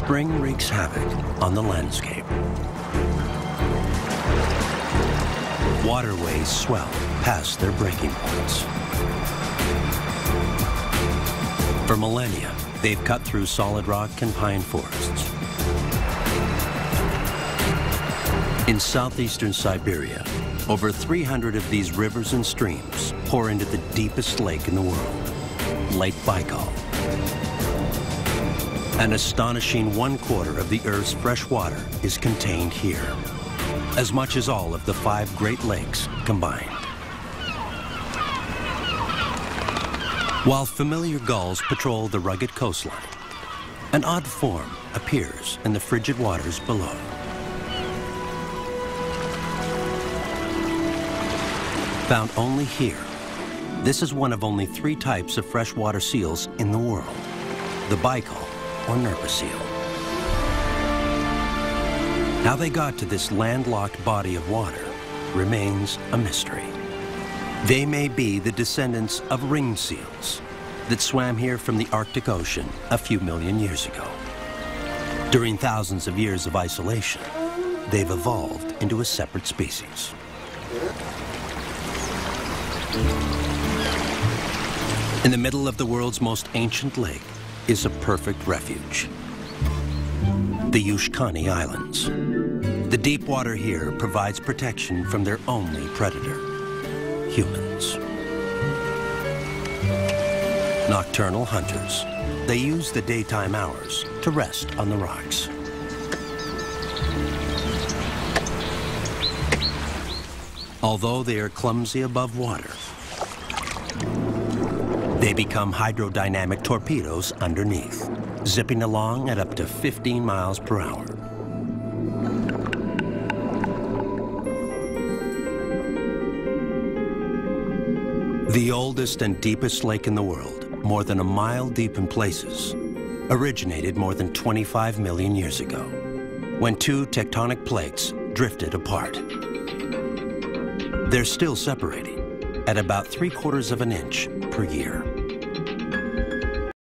Spring wreaks havoc on the landscape. Waterways swell past their breaking points. For millennia, they've cut through solid rock and pine forests. In southeastern Siberia, over 300 of these rivers and streams pour into the deepest lake in the world, Lake Baikal. An astonishing 1/4 of the Earth's fresh water is contained here, as much as all of the 5 Great Lakes combined. While familiar gulls patrol the rugged coastline, an odd form appears in the frigid waters below. Found only here, this is one of only 3 types of freshwater seals in the world, the Baikal or Nerpa seal. How they got to this landlocked body of water remains a mystery. They may be the descendants of ringed seals that swam here from the Arctic Ocean a few million years ago. During thousands of years of isolation, they've evolved into a separate species. In the middle of the world's most ancient lake is a perfect refuge, the Yushkani Islands. The deep water here provides protection from their only predator, humans. Nocturnal hunters, they use the daytime hours to rest on the rocks. Although they are clumsy above water, they become hydrodynamic torpedoes underneath, zipping along at up to 15 miles per hour. The oldest and deepest lake in the world, more than a mile deep in places, originated more than 25 million years ago, when 2 tectonic plates drifted apart. They're still separating at about 3/4 of an inch per year.